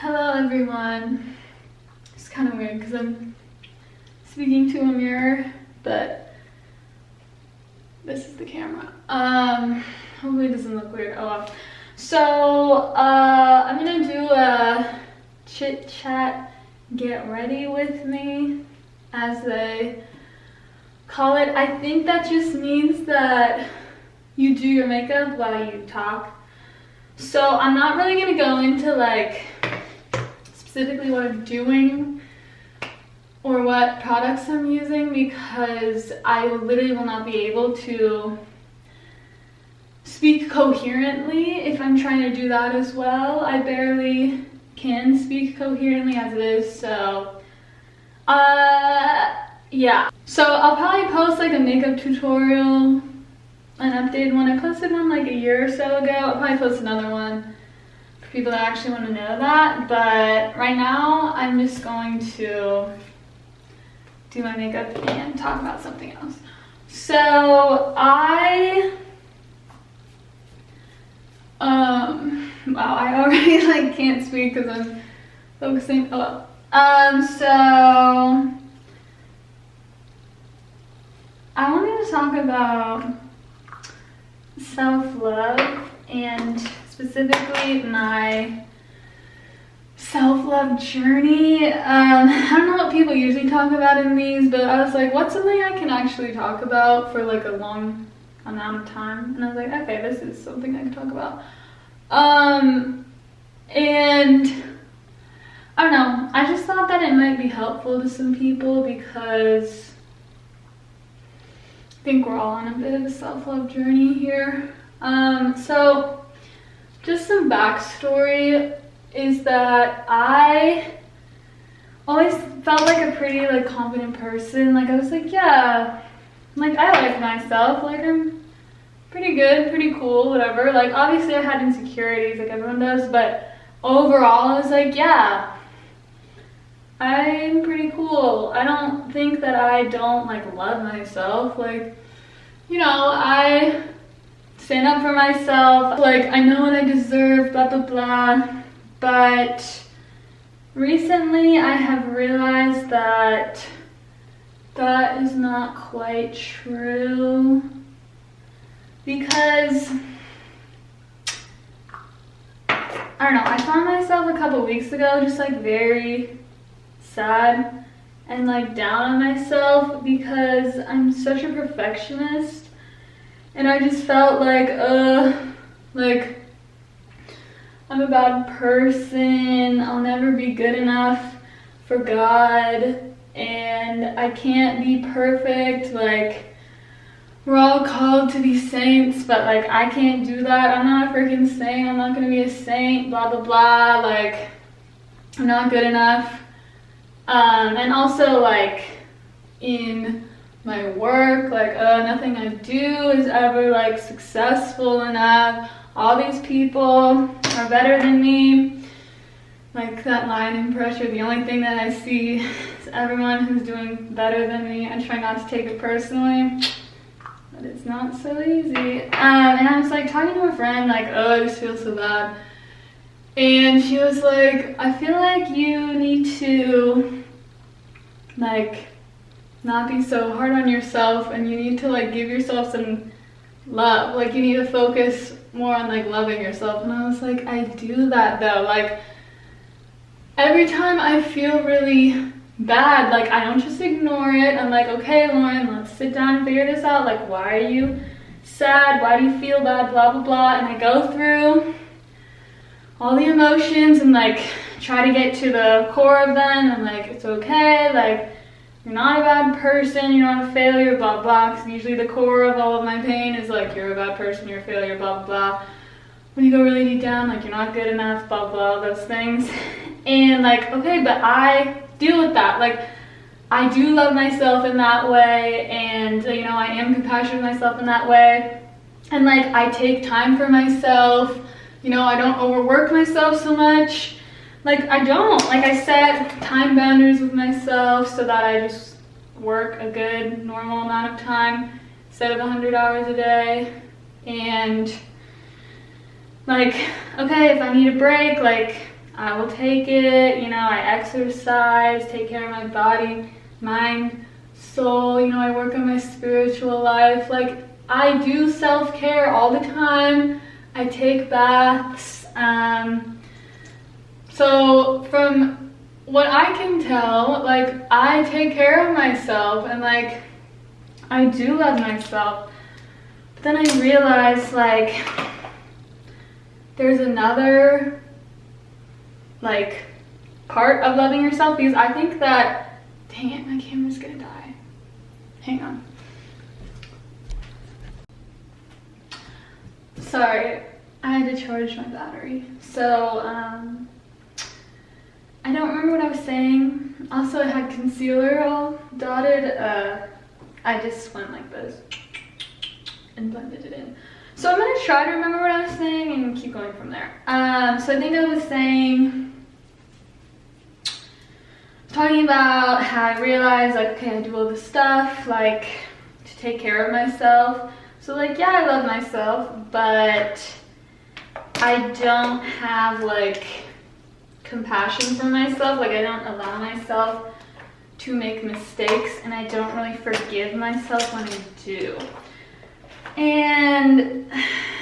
Hello everyone. It's kind of weird because I'm speaking to a mirror, but this is the camera. Hopefully it doesn't look weird. Oh well. So I'm gonna do a chit chat, get ready with me, as they call it. I think that just means that you do your makeup while you talk. So I'm not really gonna go into like specifically what I'm doing or what products I'm using, because I literally will not be able to speak coherently if I'm trying to do that as well. I barely can speak coherently as it is, so yeah. So I'll probably post like a makeup tutorial, an updated one. I posted one like a year or so ago. I'll probably post another one for people that actually want to know that, but right now I'm just going to do my makeup and talk about something else. So wow, I already like can't speak because I'm focusing. Oh well. So I wanted to talk about self-love, and specifically my self-love journey. I don't know what people usually talk about in these, but I was like, what's something I can actually talk about for like a long amount of time? And I was like, okay, this is something I can talk about. And I don't know, I just thought that it might be helpful to some people because I think we're all on a bit of a self-love journey here. So just some backstory is that I always felt like a pretty like confident person. Like I was like, yeah, like I like myself, like I'm pretty good, pretty cool, whatever. Like obviously I had insecurities like everyone does, but overall I was like, yeah, I'm pretty cool. I don't think that I don't like love myself. Like, you know, I stand up for myself. Like I know what I deserve, blah, blah, blah. But recently I have realized that that is not quite true, because I don't know, I found myself a couple weeks ago just like very sad and like down on myself because I'm such a perfectionist, and I just felt like I'm a bad person, I'll never be good enough for God, and I can't be perfect. Like, we're all called to be saints, but like I can't do that. I'm not a freaking saint, I'm not gonna be a saint, blah blah blah. Like, I'm not good enough. And also like in my work, like nothing I do is ever like successful enough. All these people are better than me. Like that line in Pressure, the only thing that I see is everyone who's doing better than me. I try not to take it personally, but it's not so easy. And I was like talking to a friend, like, oh, I just feel so bad. And she was like, I feel like you need to like not be so hard on yourself, and you need to like give yourself some love. Like you need to focus more on like loving yourself. And I was like, I do that though. Like every time I feel really bad, like I don't just ignore it. I'm like, okay, Lauren, let's sit down and figure this out. Like, why are you sad? Why do you feel bad? Blah blah blah. And I go through all the emotions and like try to get to the core of them. I'm like, it's okay, like you're not a bad person, you're not a failure, blah blah. Because usually the core of all of my pain is like, you're a bad person, you're a failure, blah blah. When you go really deep down, like you're not good enough, blah blah, those things. And like, okay, but I deal with that. Like I do love myself in that way, and you know, I am compassionate with myself in that way. And like I take time for myself, you know, I don't overwork myself so much. Like I don't, like I set time boundaries with myself so that I just work a good normal amount of time instead of 100 hours a day. And like, okay, if I need a break, like I will take it. You know, I exercise, take care of my body, mind, soul. You know, I work on my spiritual life. Like, I do self-care all the time. I take baths. So from what I can tell, like, I take care of myself, and like, I do love myself. But then I realized, like, there's another, like, part of loving yourself, because I think that, dang it, my camera's gonna die. Hang on. Sorry, I had to charge my battery. So, I don't remember what I was saying. Also, I had concealer all dotted. I just went like this and blended it in. So I'm gonna try to remember what I was saying and keep going from there. So I think I was talking about how I realized, like, okay, I do all this stuff, like, to take care of myself. So, like, yeah, I love myself, but I don't have, like, compassion for myself. Like, I don't allow myself to make mistakes, and I don't really forgive myself when I do. And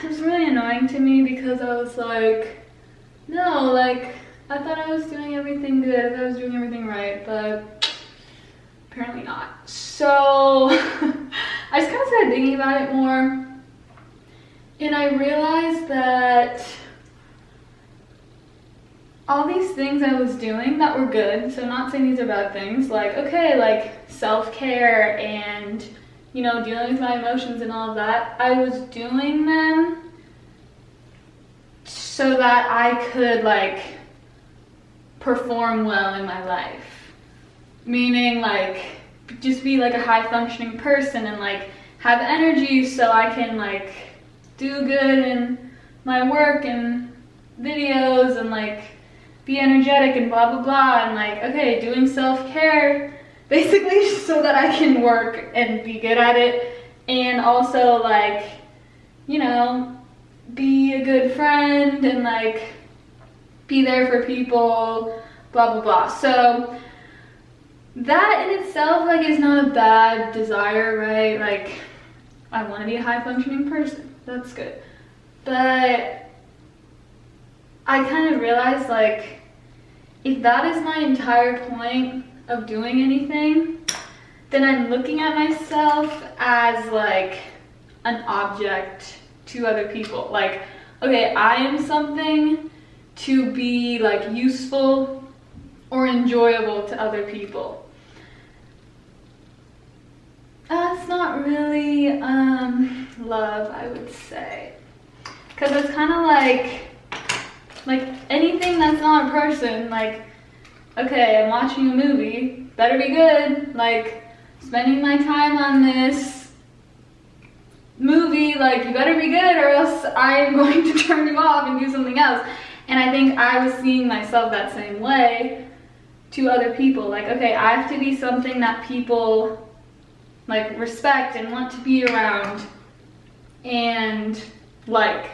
it was really annoying to me, because I was like, no, like, I thought I was doing everything good, I thought I was doing everything right, but apparently not. So I just kind of started thinking about it more, and I realized that all these things I was doing that were good, so not saying these are bad things, like, okay, like self-care and, you know, dealing with my emotions and all of that, I was doing them so that I could, like, perform well in my life. Meaning, like, just be like a high-functioning person and, like, have energy so I can, like, do good in my work and videos and, like, be energetic and blah blah blah, and, like, okay, doing self-care basically so that I can work and be good at it, and also, like, you know, be a good friend and, like, be there for people, blah blah blah. So that in itself, like, is not a bad desire, right? Like, I want to be a high-functioning person, that's good. But I kind of realized, like, if that is my entire point of doing anything, then I'm looking at myself as, like, an object to other people. Like, okay, I am something to be, like, useful or enjoyable to other people. That's not really love, I would say, because it's kind of like anything that's not a person. Like, okay, I'm watching a movie, better be good. Like, spending my time on this movie, like, you better be good, or else I'm going to turn you off and do something else. And I think I was seeing myself that same way to other people. Like, okay, I have to be something that people, like, respect and want to be around and like.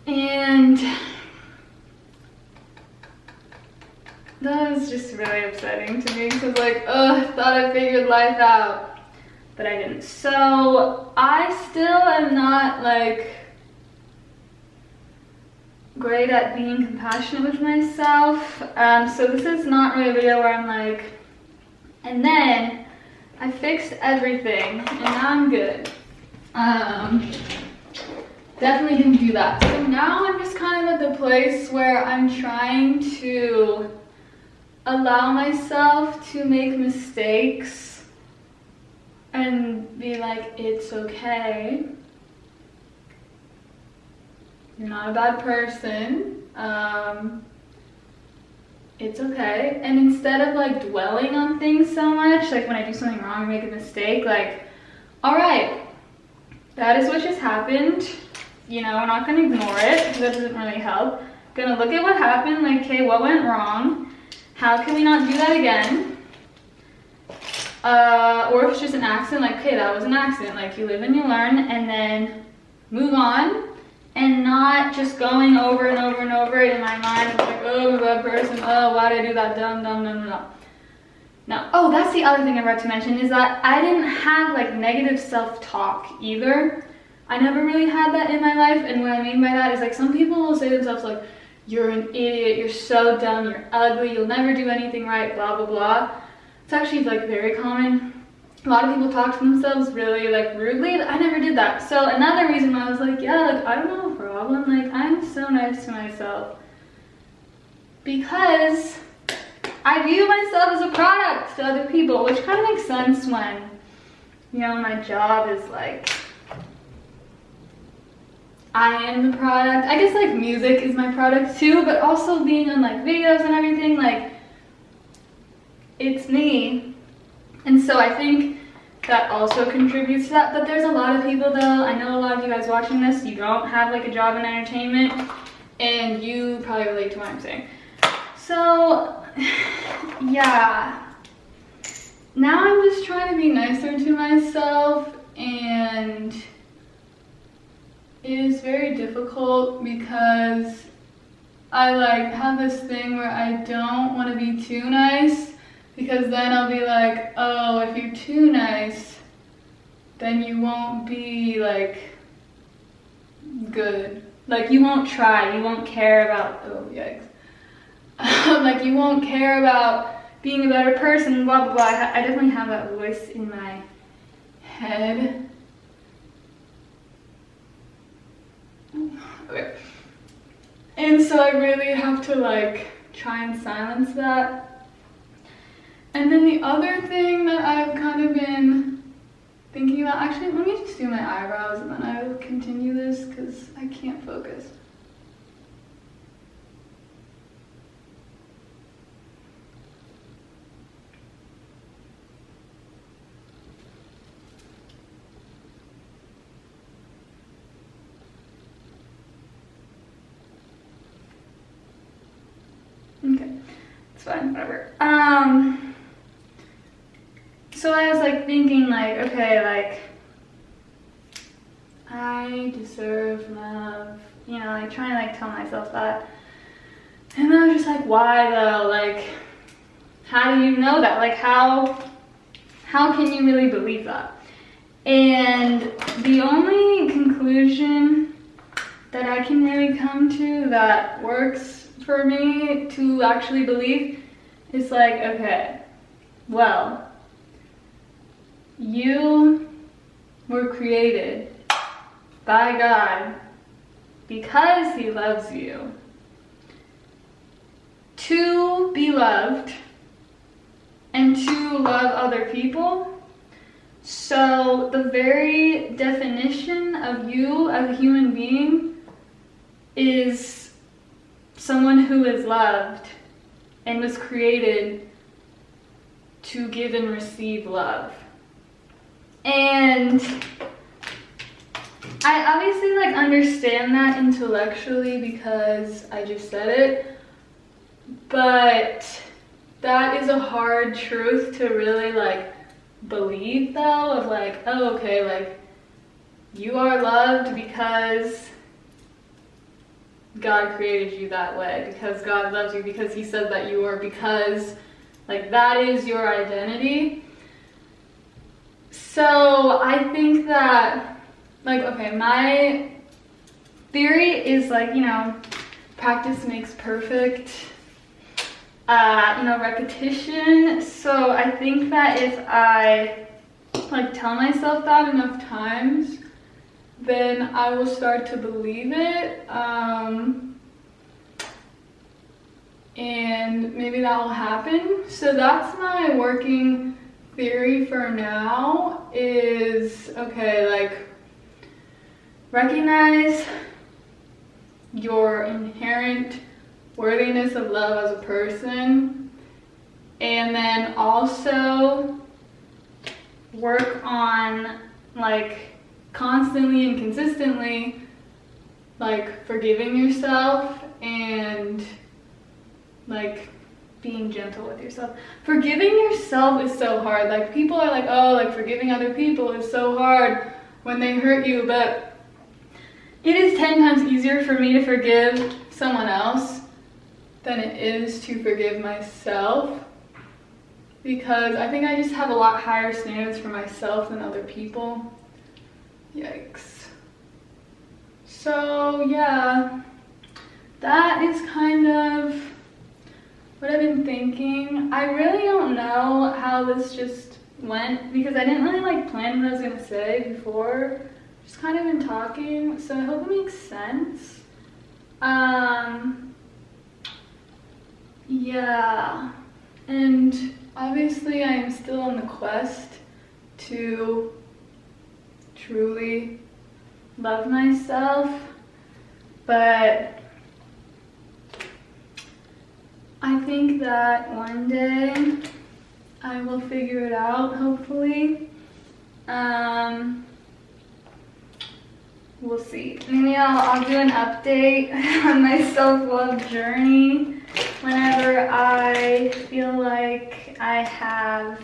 And that was just really upsetting to me, because, like, I thought I figured life out, but I didn't. So I still am not, like, great at being compassionate with myself. So this is not really a video where I'm like, and then I fixed everything and now I'm good. Definitely didn't do that. So now I'm just kind of at the place where I'm trying to allow myself to make mistakes and be like, it's okay. You're not a bad person. It's okay. And instead of, like, dwelling on things so much, like when I do something wrong or make a mistake, like, all right, that is what just happened. You know, I'm not gonna ignore it, because that doesn't really help. Gonna look at what happened, like, okay, what went wrong? How can we not do that again? Or if it's just an accident, like, okay, that was an accident. Like, you live and you learn, and then move on and not just going over and over and over it in my mind. It's like, oh, I'm a bad person. Oh, why did I do that? Dumb. No. Oh, that's the other thing I forgot to mention is that I didn't have like negative self-talk either. I never really had that in my life. And what I mean by that is like some people will say to themselves like, you're an idiot, you're so dumb, you're ugly, you'll never do anything right, blah, blah, blah. It's actually like very common. A lot of people talk to themselves really like rudely. I never did that. So another reason why I was like, yeah, like I don't have a problem. Like I'm so nice to myself because I view myself as a product to other people, which kind of makes sense when, you know, my job is like, I am the product. I guess like music is my product too, but also being on like videos and everything, like it's me. And so I think that also contributes to that. But there's a lot of people though, I know a lot of you guys watching this, you don't have like a job in entertainment and you probably relate to what I'm saying. So yeah, now I'm just trying to be nicer to myself, and it is very difficult because I like have this thing where I don't want to be too nice, because then I'll be like, oh, if you're too nice, then you won't be like good. Like you won't try, you won't care about, oh yikes. Like you won't care about being a better person, blah, blah, blah. I definitely have that voice in my head. Okay. And so I really have to like try and silence that. And then the other thing that I've kind of been thinking about, actually let me just do my eyebrows and then I will continue this because I can't focus. Okay, it's fine, whatever. So I was like thinking like, okay, like I deserve love, you know, like trying to like tell myself that. And then I was just like, why though? Like, how do you know that? Like how can you really believe that? And the only conclusion that I can really come to that works for me to actually believe is like, okay, well, you were created by God because He loves you to be loved and to love other people. So the very definition of you as a human being is someone who is loved and was created to give and receive love. And I obviously like understand that intellectually because I just said it, but that is a hard truth to really like believe though, of like, oh okay, like you are loved because God created you that way, because God loves you, because He said that you are, because like that is your identity. So I think that like, okay, my theory is like, you know, practice makes perfect, you know, repetition. So I think that if I like tell myself that enough times, then I will start to believe it, and maybe that will happen. So that's my working theory for now is, okay, like recognize your inherent worthiness of love as a person, and then also work on like constantly and consistently like forgiving yourself and like being gentle with yourself. Forgiving yourself is so hard. Like people are like, oh, like forgiving other people is so hard when they hurt you, but it is 10 times easier for me to forgive someone else than it is to forgive myself, because I think I just have a lot higher standards for myself than other people. Yikes. So yeah, that is kind of what I've been thinking. I really don't know how this just went because I didn't really like plan what I was gonna say before. Just kind of been talking, so I hope it makes sense. Yeah, and obviously I am still on the quest to truly love myself, but I think that one day I will figure it out, hopefully. We'll see. Maybe I'll do an update on my self-love journey whenever I feel like I have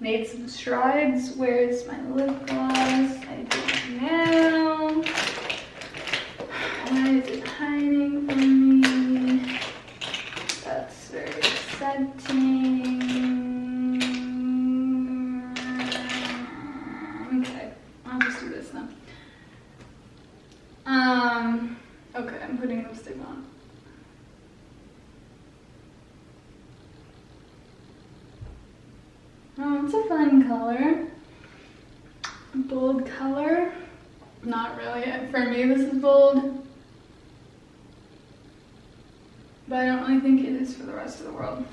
made some strides. Where's my lip gloss? I don't know. Why is it hiding from me? That's very upsetting. Okay, I'll just do this now. Okay, I'm putting lipstick on. Oh, it's a fun color. Bold color. Not really. For me, this is bold. But I don't really think it is for the rest of the world.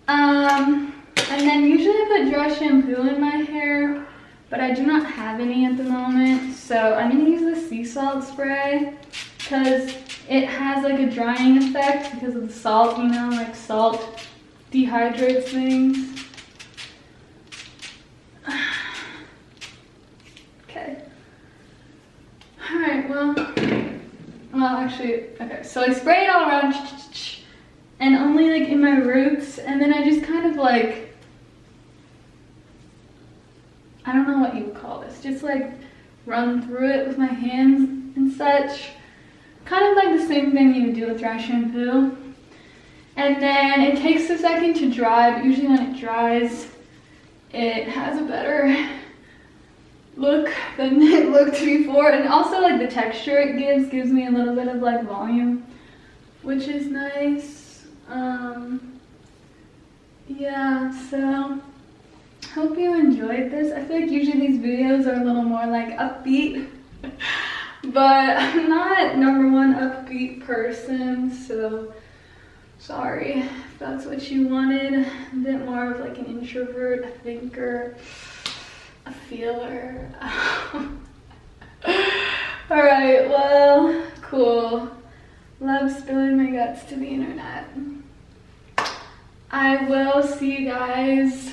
And then usually I put dry shampoo in my hair, but I do not have any at the moment. So I'm gonna use the sea salt spray because it has like a drying effect because of the salt, you know, like salt dehydrates things. Okay. All right, well, actually, okay, so I spray it all around and only like in my roots, and then I just kind of like, I don't know what you would call this, just like run through it with my hands and such. Kind of like the same thing you would do with dry shampoo. And then it takes a second to dry, but usually when it dries, it has a better look than it looked before. And also like the texture it gives me a little bit of like volume, which is nice. Yeah, so hope you enjoyed this. I feel like usually these videos are a little more like upbeat, but I'm not #1 upbeat person, so sorry if that's what you wanted. A bit more of like an introvert, a thinker, a feeler. Alright, well, cool. Love spilling my guts to the internet. I will see you guys